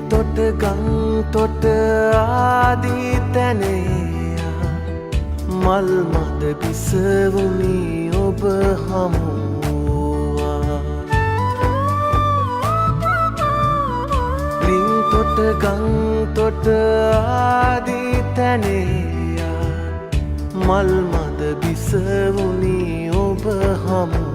තොට ගං තොට ආදී තැනේයා මල් මද බිසවුනි ඔබ හමුවා ලින් තොට ගං තොට ආදී තැනේයා මල් මද බිසවුනි ඔබ හමුවා